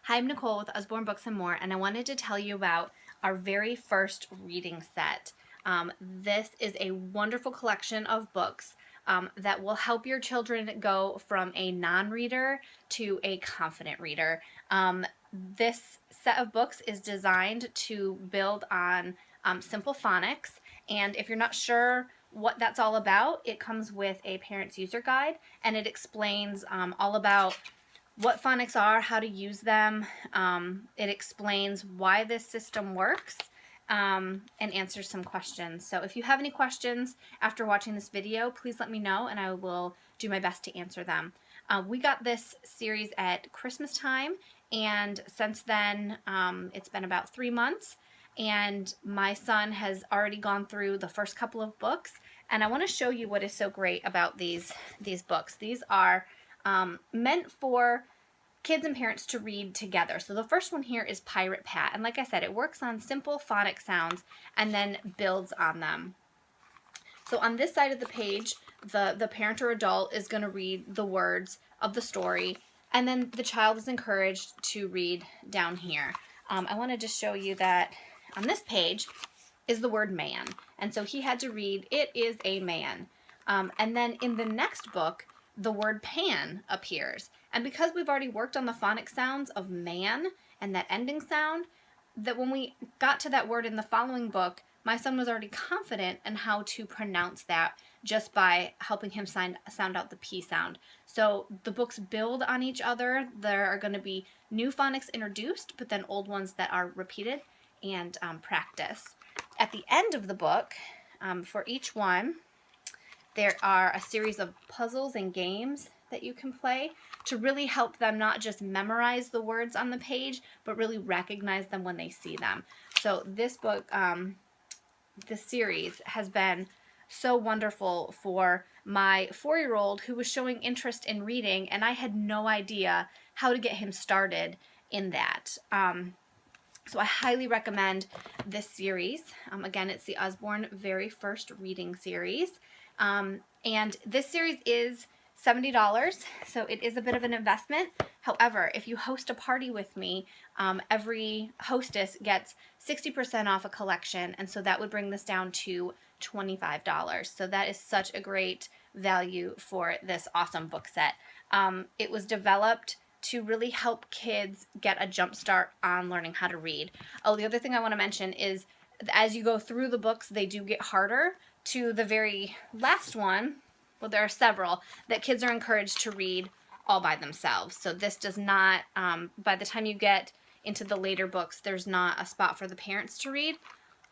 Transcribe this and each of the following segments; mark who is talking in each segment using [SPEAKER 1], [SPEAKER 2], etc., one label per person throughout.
[SPEAKER 1] Hi, I'm Nicole with Usborne Books and More, and I wanted to tell you about our very first reading set. This is a wonderful collection of books that will help your children go from a non-reader to a confident reader. This set of books is designed to build on simple phonics, and if you're not sure what that's all about, it comes with a parent's user guide, and it explains all about what phonics are, how to use them. It explains why this system works and answers some questions. So if you have any questions after watching this video, please let me know and I will do my best to answer them. We got this series at Christmas time, and since then it's been about 3 months, and my son has already gone through the first couple of books, and I want to show you what is so great about these books. These are meant for kids and parents to read together. So the first one here is Pirate Pat, and like I said, it works on simple phonic sounds and then builds on them. So on this side of the page, the parent or adult is going to read the words of the story, and then the child is encouraged to read down here. I want to just show you that on this page is the word man, and so he had to read, "It is a man." And then in the next book, the word pan appears. And because we've already worked on the phonic sounds of man and that ending sound, that when we got to that word in the following book, my son was already confident in how to pronounce that just by helping him sound out the P sound. So the books build on each other. There are going to be new phonics introduced, but then old ones that are repeated and practiced. At the end of the book, for each one, there are a series of puzzles and games that you can play to really help them not just memorize the words on the page, but really recognize them when they see them. So this book, this series has been so wonderful for my 4-year-old who was showing interest in reading, and I had no idea how to get him started in that. So I highly recommend this series. Again, it's the Usborne Very First Reading Series. And this series is $70, so it is a bit of an investment. However, if you host a party with me, every hostess gets 60% off a collection, and so that would bring this down to $25. So that is such a great value for this awesome book set. It was developed to really help kids get a jump start on learning how to read. Oh, the other thing I want to mention is as you go through the books, they do get harder. To the very last one, well, there are several that kids are encouraged to read all by themselves. So this does not, by the time you get into the later books, there's not a spot for the parents to read.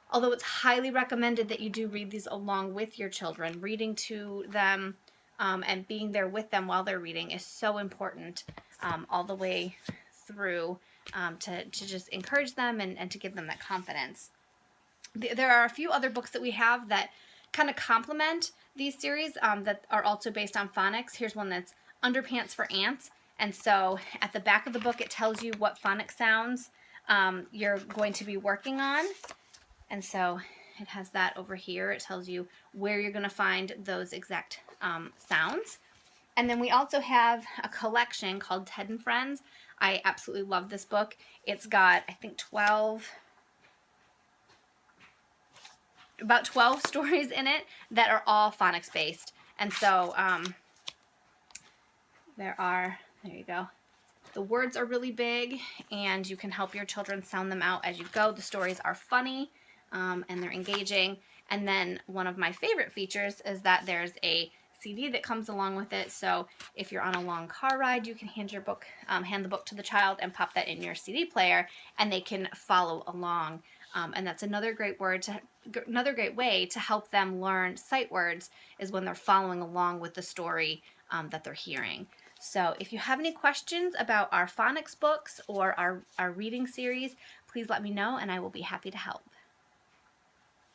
[SPEAKER 1] Although it's highly recommended that you do read these along with your children. Reading to them and being there with them while they're reading is so important all the way through to just encourage them and to give them that confidence. There are a few other books that we have that kind of complement these series that are also based on phonics. Here's one that's Underpants for Ants. And so at the back of the book, it tells you what phonic sounds you're going to be working on. And so it has that over here. It tells you where you're going to find those exact sounds. And then we also have a collection called Ted and Friends. I absolutely love this book. It's got, I think, about 12 stories in it that are all phonics based. And so there you go. The words are really big, and you can help your children sound them out as you go. The stories are funny and they're engaging. And then one of my favorite features is that there's a CD that comes along with it. So if you're on a long car ride, you can hand the book to the child and pop that in your CD player, and they can follow along. And that's another great way to help them learn sight words is when they're following along with the story that they're hearing. So if you have any questions about our phonics books or our reading series, please let me know and I will be happy to help.